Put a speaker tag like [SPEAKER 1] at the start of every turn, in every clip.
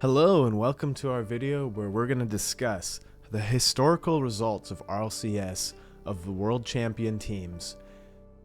[SPEAKER 1] Hello and welcome to our video where we're going to discuss the historical results of RLCS of the world champion teams.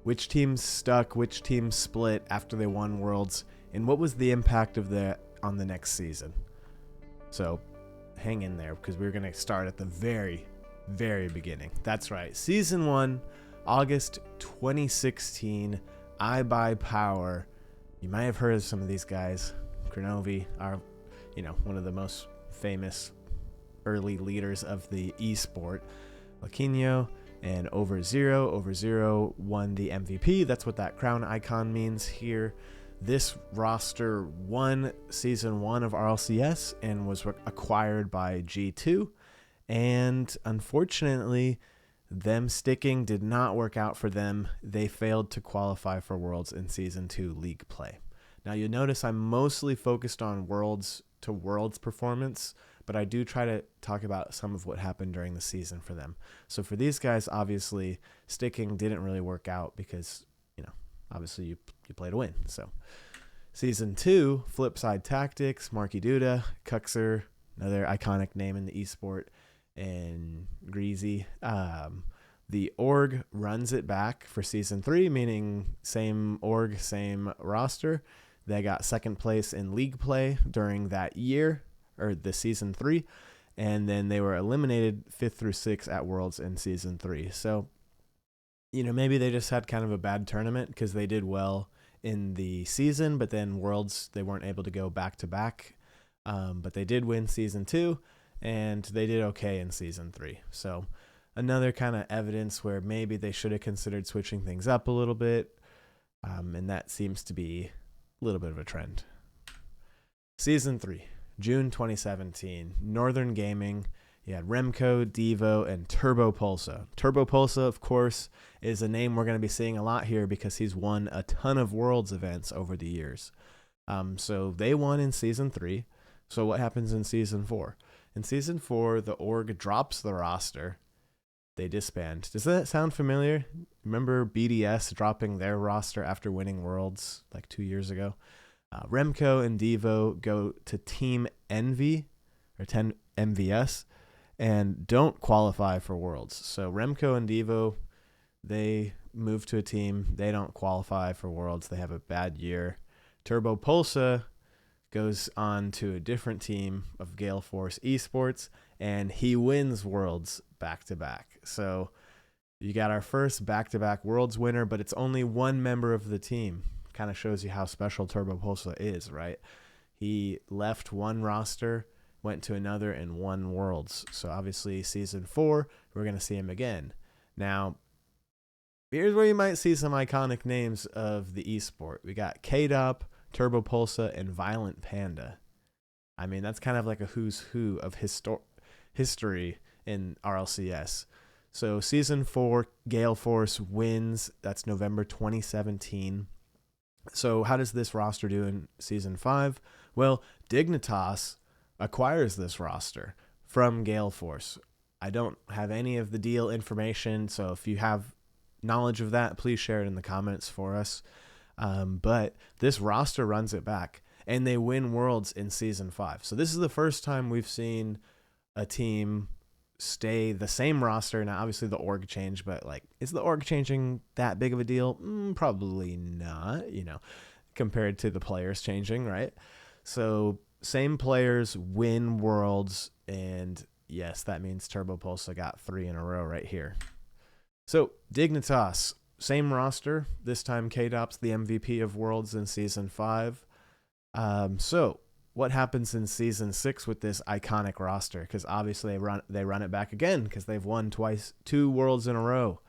[SPEAKER 1] Which teams stuck, which teams split after they won Worlds, and what was the impact of that on the next season. So hang in there because we're going to start at the very beginning. That's right, Season 1, August 2016, iBuyPower. You might have heard of some of these guys. Kronovi, one of the most famous early leaders of the esport. Laquinho and Over Zero won the MVP. That's what that crown icon means here. This roster won Season 1 of RLCS and was acquired by G2. And unfortunately, them sticking did not work out for them. They failed to qualify for Worlds in Season 2 League play. Now you'll notice I'm mostly focused on Worlds to Worlds performance, but I do try to talk about some of what happened during the season for them. So for these guys, obviously, sticking didn't really work out because, obviously you play to win. So Season 2, Flipside Tactics, Marky Duda, Cuxer, another iconic name in the esport, and Greasy. The org runs it back for Season 3, meaning same org, same roster. They got second place in league play during that year, or the Season 3, and then they were eliminated 5th through 6th at Worlds in Season 3. So, maybe they just had kind of a bad tournament because they did well in the season, but then Worlds, they weren't able to go back-to-back. But they did win Season 2, and they did okay in Season 3. So another kind of evidence where maybe they should have considered switching things up a little bit, and that seems to be a little bit of a trend. Season 3, June 2017, Northern Gaming. You had Remco, Devo, and Turbo Pulsa. Turbo Pulsa, of course, is a name we're going to be seeing a lot here because he's won a ton of Worlds events over the years. So they won in Season 3. So what happens in Season 4? In Season 4, the org drops the roster. They disband. Does that sound familiar? Remember BDS dropping their roster after winning Worlds like 2 years ago? Remco and Devo go to Team Envy, or 10 MVS, and don't qualify for Worlds. So Remco and Devo, they move to a team. They don't qualify for Worlds. They have a bad year. Turbo Pulsa goes on to a different team of Gale Force Esports, and he wins Worlds back-to-back. So you got our first back-to-back Worlds winner, but it's only one member of the team. Kind of shows you how special Turbo Pulsa is, right? He left one roster, went to another, and won Worlds. So obviously Season 4, we're going to see him again. Now, here's where you might see some iconic names of the esport. We got K-Dop, Turbo Pulsa, and Violent Panda. I mean, that's kind of like a who's who of history in RLCS. So Season 4, Gale Force wins. That's November 2017. So how does this roster do in Season 5? Well, Dignitas acquires this roster from Gale Force. I don't have any of the deal information, so if you have knowledge of that, please share it in the comments for us. But this roster runs it back, and they win Worlds in Season 5. So this is the first time we've seen a team stay the same roster. Now, obviously, the org changed, but is the org changing that big of a deal? Probably not, compared to the players changing, right? So same players win Worlds, and yes, that means Turbo Pulsa got 3 in a row right here. So Dignitas, same roster. This time K-Dop's the MVP of Worlds in Season 5. So what happens in Season 6 with this iconic roster? Because obviously they run it back again because they've won 2 Worlds in a row.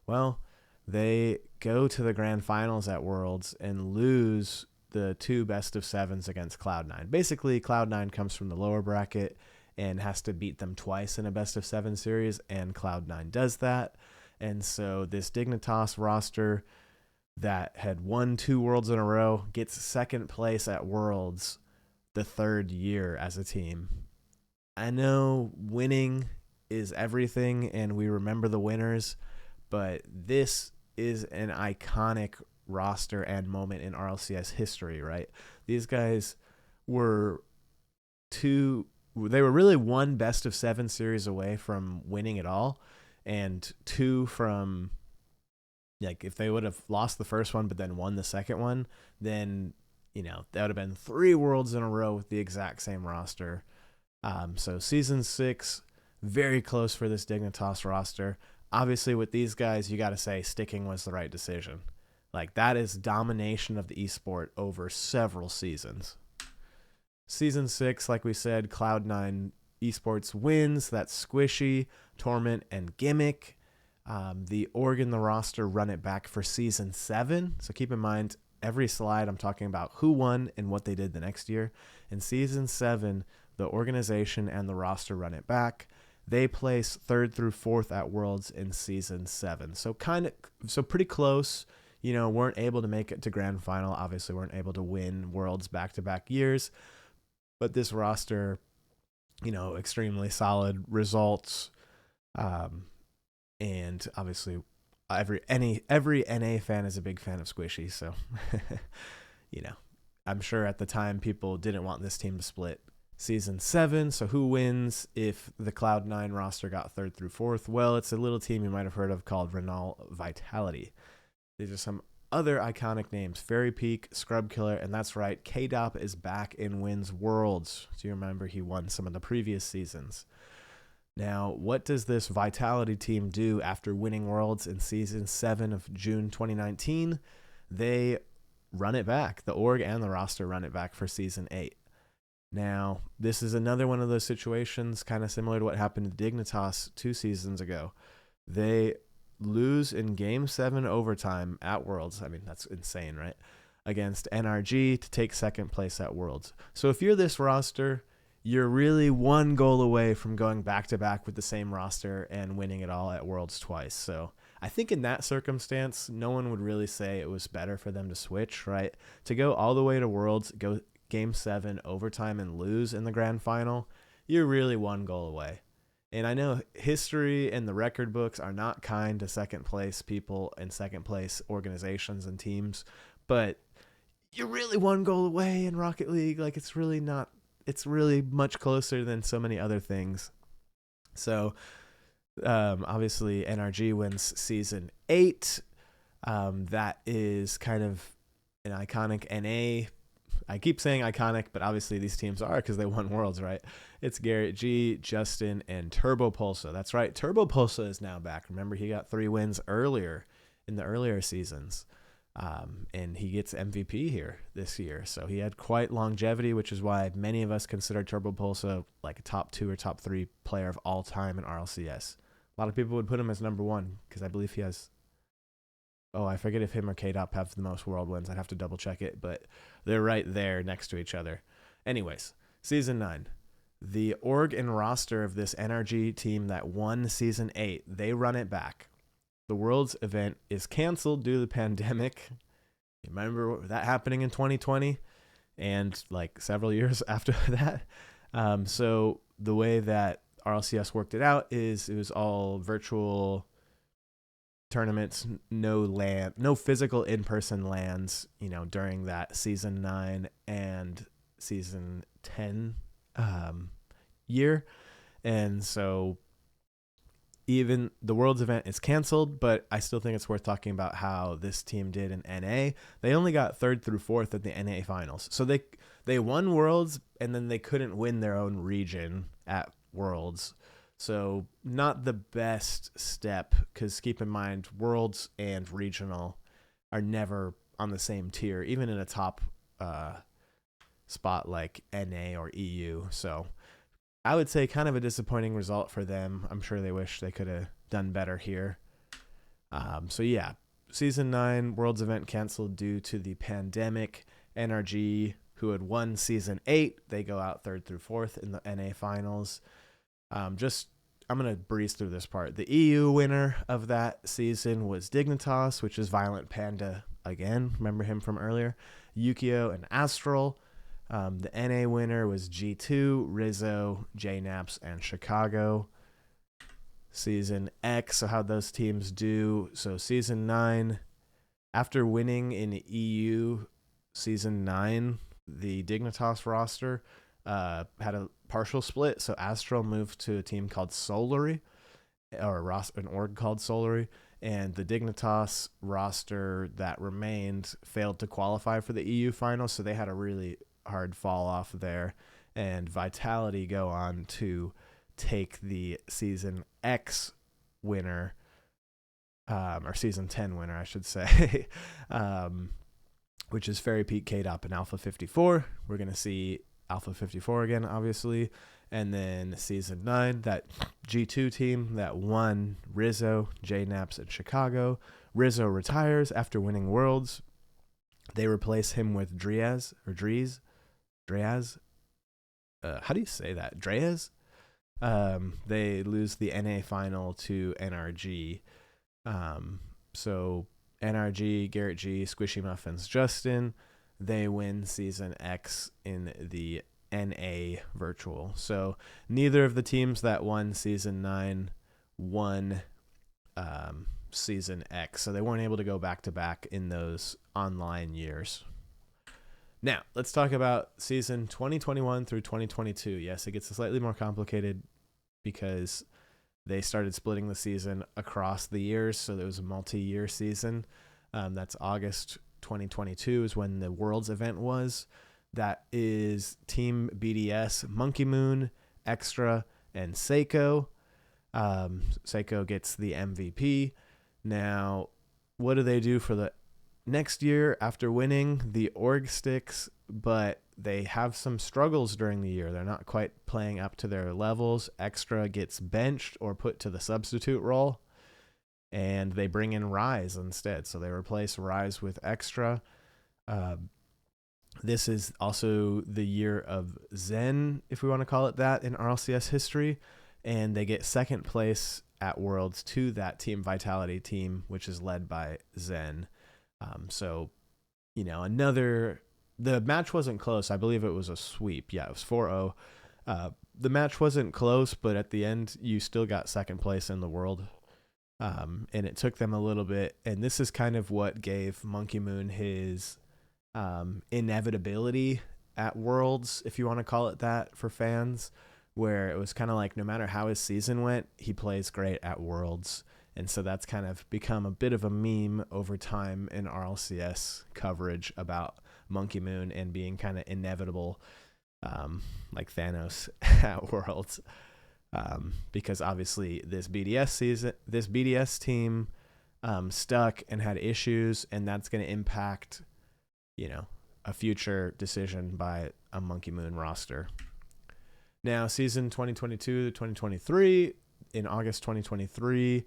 [SPEAKER 1] Well, they go to the grand finals at Worlds and lose the 2 best-of-7s against Cloud9. Basically, Cloud9 comes from the lower bracket and has to beat them twice in a best-of-7 series, and Cloud9 does that. And so this Dignitas roster that had won 2 Worlds in a row gets second place at Worlds the 3rd year as a team. I know winning is everything and we remember the winners, but this is an iconic roster and moment in RLCS history, right? These guys were they were really one best of 7 series away from winning it all, and 2 from, like, if they would have lost the first one but then won the second one, then that would have been 3 worlds in a row with the exact same roster. So season 6, very close for this Dignitas roster. Obviously, with these guys, you got to say sticking was the right decision. Like, that is domination of the esport over several seasons. Season 6, like we said, Cloud9 Esports wins. That's Squishy, Torment, and Gimmick. The org and the roster run it back for season 7. So keep in mind, every slide I'm talking about who won and what they did the next year. In season 7, the organization and the roster run it back. They place 3rd through 4th at Worlds in season 7. So pretty close. Weren't able to make it to grand final. Obviously, weren't able to win Worlds back-to-back years. But this roster, extremely solid results. And obviously, every NA fan is a big fan of Squishy. So, I'm sure at the time people didn't want this team to split. Season 7, so who wins if the Cloud9 roster got 3rd through 4th? Well, it's a little team you might have heard of called RLCS Vitality. These are some other iconic names: Fairy Peak, Scrub Killer, and that's right, K-Dop is back and wins Worlds. Do you remember he won some of the previous seasons? Now, what does this Vitality team do after winning Worlds in Season 7 of June 2019? They run it back. The org and the roster run it back for Season 8. Now, this is another one of those situations kind of similar to what happened to Dignitas 2 seasons ago. They lose in Game 7 overtime at Worlds. I mean, that's insane, right? Against NRG to take 2nd place at Worlds. So if you're this roster, you're really 1 goal away from going back-to-back with the same roster and winning it all at Worlds twice. So I think in that circumstance, no one would really say it was better for them to switch, right? To go all the way to Worlds, go Game 7 overtime and lose in the grand final, you're really 1 goal away. And I know history and the record books are not kind to second place people and second place organizations and teams, but you're really 1 goal away in Rocket League. Like, it's really much closer than so many other things. So obviously NRG wins season 8. That is kind of an iconic NA. I keep saying iconic, but obviously these teams are because they won Worlds, right? It's Garrett G, Justin, and Turbo Pulsa. That's right. Turbo Pulsa is now back. Remember, he got 3 wins earlier in the earlier seasons. And he gets MVP here this year. So he had quite longevity, which is why many of us consider Turbo Pulsa like a top 2 or top 3 player of all time in RLCS. A lot of people would put him as number 1 because I believe he has... Oh, I forget if him or K-Dop have the most world wins. I'd have to double check it, but they're right there next to each other. Anyways, Season 9. The org and roster of this NRG team that won Season 8, they run it back. The Worlds event is canceled due to the pandemic. You remember that happening in 2020 and like several years after that. So the way that RLCS worked it out is it was all virtual tournaments, no physical in-person lands, during that Season 9 and Season 10 year. And so even the Worlds event is canceled, but I still think it's worth talking about how this team did in NA. They only got 3rd through 4th at the NA finals. So they won Worlds, and then they couldn't win their own region at Worlds. So not the best step, because keep in mind, Worlds and regional are never on the same tier, even in a top spot like NA or EU. So I would say kind of a disappointing result for them. I'm sure they wish they could have done better here. So yeah, Season 9 Worlds event canceled due to the pandemic. NRG, who had won Season 8, they go out 3rd through 4th in the NA finals. I'm going to breeze through this part. The EU winner of that season was Dignitas, which is Violent Panda again. Remember him from earlier? Yukio and Astral. The NA winner was G2, Rizzo, JNaps, and Chicago. Season X, so how'd those teams do? So Season 9, after winning in EU Season 9, the Dignitas roster had a partial split. So Astral moved to a team called Solary, or an org called Solary, and the Dignitas roster that remained failed to qualify for the EU final, so they had a really hard fall off there. And Vitality go on to take the Season X winner, or Season 10 winner, I should say, which is Fairy Peak, K-Dop, and Alpha 54. We're going to see Alpha 54 again, obviously. And then Season 9, that G2 team that won Rizzo, J-Naps, and Chicago. Rizzo retires after winning Worlds. They replace him with Dreaz. How do you say that? Dreaz? They lose the NA final to NRG. So NRG, Garrett G, Squishy Muffins, Justin, they win Season X in the NA virtual. So neither of the teams that won Season 9 won Season X. So they weren't able to go back to back in those online years. Now, let's talk about season 2021 through 2022. Yes, it gets slightly more complicated because they started splitting the season across the years, so there was a multi-year season. That's August 2022 is when the Worlds event was. That is Team BDS, Monkey Moon, Extra, and Seiko. Seiko gets the MVP. Now, what do they do for the next year after winning? The org sticks, but they have some struggles during the year. They're not quite playing up to their levels. Extra gets benched or put to the substitute role, and they bring in Rise instead. So they replace Rise with Extra. This is also the year of Zen, if we want to call it that, in RLCS history, and they get second place at Worlds to that Team Vitality team, which is led by Zen. So, you know, the match wasn't close. I believe it was a sweep. Yeah, it was 4-0. The match wasn't close, but at the end, you still got second place in the world. And it took them a little bit. And this is kind of what gave Monkey Moon his inevitability at Worlds, if you want to call it that, for fans, where it was kind of like no matter how his season went, he plays great at Worlds. And so that's kind of become a bit of a meme over time in RLCS coverage about Monkey Moon and being kind of inevitable, like Thanos at Worlds. Because obviously this BDS team stuck and had issues, and that's going to impact, you know, a future decision by a Monkey Moon roster. Now, season 2022 to 2023, in August 2023,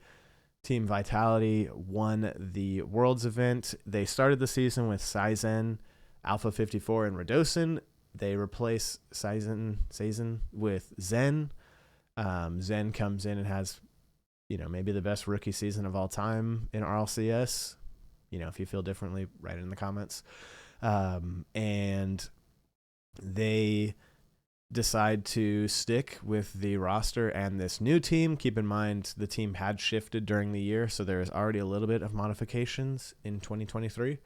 [SPEAKER 1] Team Vitality won the Worlds event. They started the season with Saizen, Alpha 54, and Radosin. They replace Saizen with Zen. Zen comes in and has, you know, maybe the best rookie season of all time in RLCS. You know, if you feel differently, write it in the comments. And they decide to stick with the roster and this new team. Keep in mind, the team had shifted during the year, so there is already a little bit of modifications in 2023.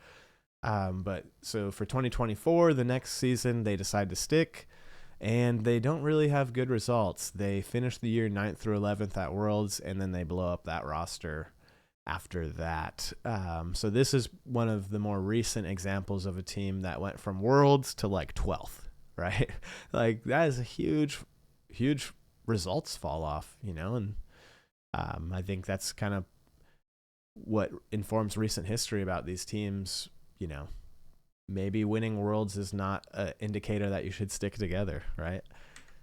[SPEAKER 1] But so for 2024, the next season, they decide to stick, and they don't really have good results. They finish the year 9th through 11th at Worlds, and then they blow up that roster after that. So this is one of the more recent examples of a team that went from Worlds to like 12th, right? Like that is a huge results fall off, you know, and I think that's kind of what informs recent history about these teams. You know, maybe winning Worlds is not an indicator that you should stick together, right?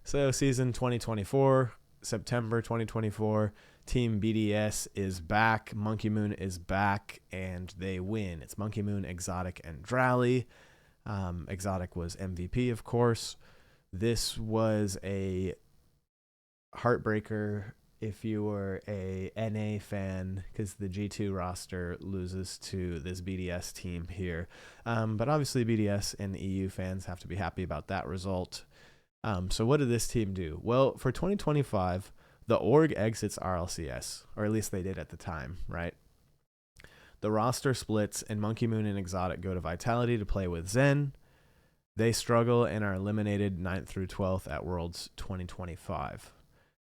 [SPEAKER 1] So season 2024, September 2024, Team BDS is back, Monkey Moon is back, and they win. It's Monkey Moon, Exotic, and Drally. Exotic was MVP, of course. This was a heartbreaker if you were a NA fan, because the G2 roster loses to this BDS team here. But obviously BDS and EU fans have to be happy about that result. So what did this team do? Well, for 2025, the org exits RLCS, or at least they did at the time, right? The roster splits, and Monkey Moon and Exotic go to Vitality to play with Zen. They struggle and are eliminated 9th through 12th at Worlds 2025.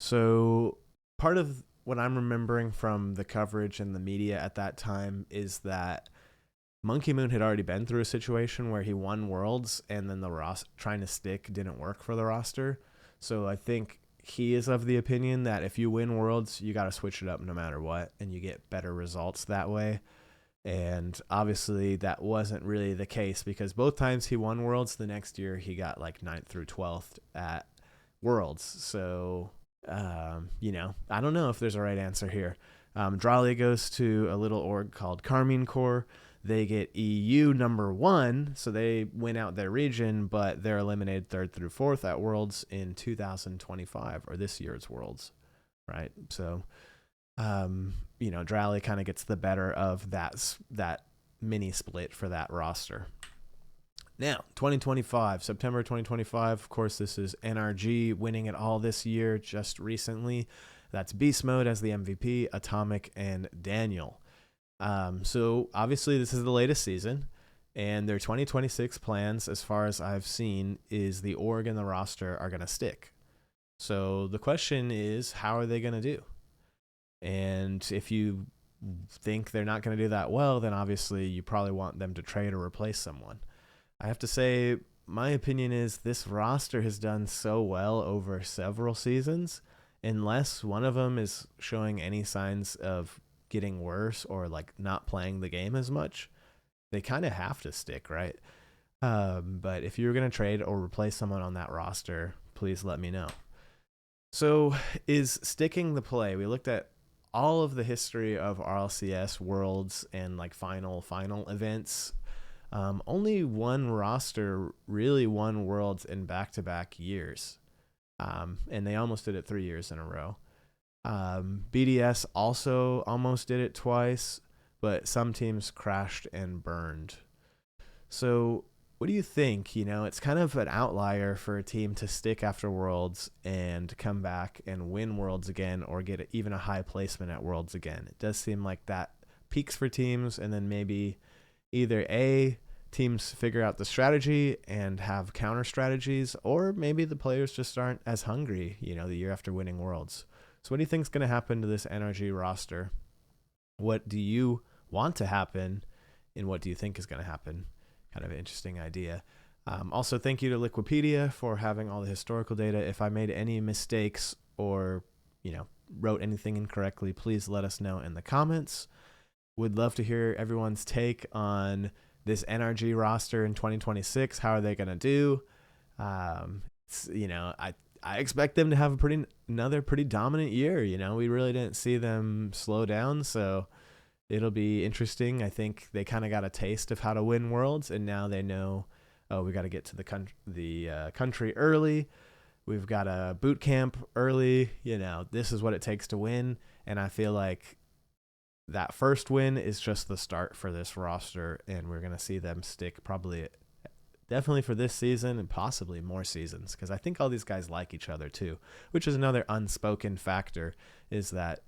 [SPEAKER 1] So part of what I'm remembering from the coverage and the media at that time is that Monkey Moon had already been through a situation where he won Worlds and then the trying to stick didn't work for the roster. So I think he is of the opinion that if you win Worlds, you got to switch it up no matter what, and you get better results that way. And obviously that wasn't really the case, because both times he won Worlds, the next year he got like 9th through 12th at Worlds. So, I don't know if there's a right answer here. Drali goes to a little org called Carmine Corps. They get EU number 1, so they win out their region, but they're eliminated 3rd through 4th at Worlds in 2025, or this year's Worlds, right? So, Drali kind of gets the better of that mini split for that roster. Now, 2025, September 2025, of course, this is NRG winning it all this year just recently. That's Beast Mode as the MVP, Atomic, and Daniel. So obviously this is the latest season, and their 2026 plans, as far as I've seen, is the org and the roster are going to stick. So the question is, how are they going to do? And if you think they're not going to do that well, then obviously you probably want them to trade or replace someone. I have to say, my opinion is this roster has done so well over several seasons, unless one of them is showing any signs of getting worse or like not playing the game as much, they kind of have to stick, right? But if you're going to trade or replace someone on that roster, please let me know. So is sticking the play? We looked at all of the history of RLCS Worlds and like final events. Only one roster really won Worlds in back-to-back years. And they almost did it 3 years in a row. BDS also almost did it twice, but some teams crashed and burned. So what do you think? It's kind of an outlier for a team to stick after Worlds and come back and win Worlds again, or get even a high placement at Worlds again. It does seem like that peaks for teams, and then maybe either teams figure out the strategy and have counter strategies, or maybe the players just aren't as hungry, the year after winning Worlds. So what do you think is going to happen to this NRG roster? What do you want to happen, and what do you think is going to happen? Kind of an interesting idea. Also, thank you to Liquipedia for having all the historical data. If I made any mistakes or, wrote anything incorrectly, please let us know in the comments. Would love to hear everyone's take on this NRG roster in 2026. How are they going to do? I expect them to have another pretty dominant year. We really didn't see them slow down, so it'll be interesting. I think they kind of got a taste of how to win Worlds, and now they know, we got to get to the country early. We've got a boot camp early. This is what it takes to win, and I feel like that first win is just the start for this roster, and we're going to see them stick definitely for this season and possibly more seasons, because I think all these guys like each other too, which is another unspoken factor, is that,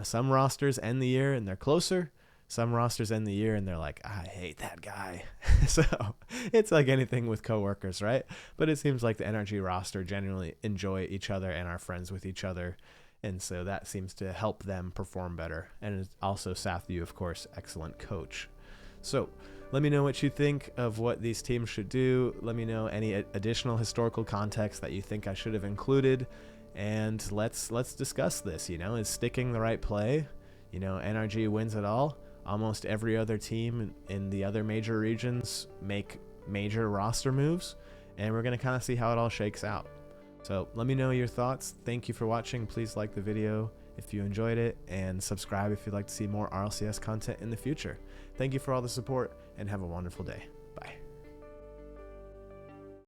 [SPEAKER 1] some rosters end the year and they're closer. Some rosters end the year and they're like, I hate that guy. So it's like anything with coworkers, right? But it seems like the NRG roster generally enjoy each other and are friends with each other. And so that seems to help them perform better. And also Sathu, of course, excellent coach. So let me know what you think of what these teams should do. Let me know any additional historical context that you think I should have included. And let's discuss this. Is sticking the right play? NRG wins it all. Almost every other team in the other major regions make major roster moves. And we're going to kind of see how it all shakes out. So let me know your thoughts. Thank you for watching. Please like the video if you enjoyed it, and subscribe if you'd like to see more RLCS content in the future. Thank you for all the support, and have a wonderful day.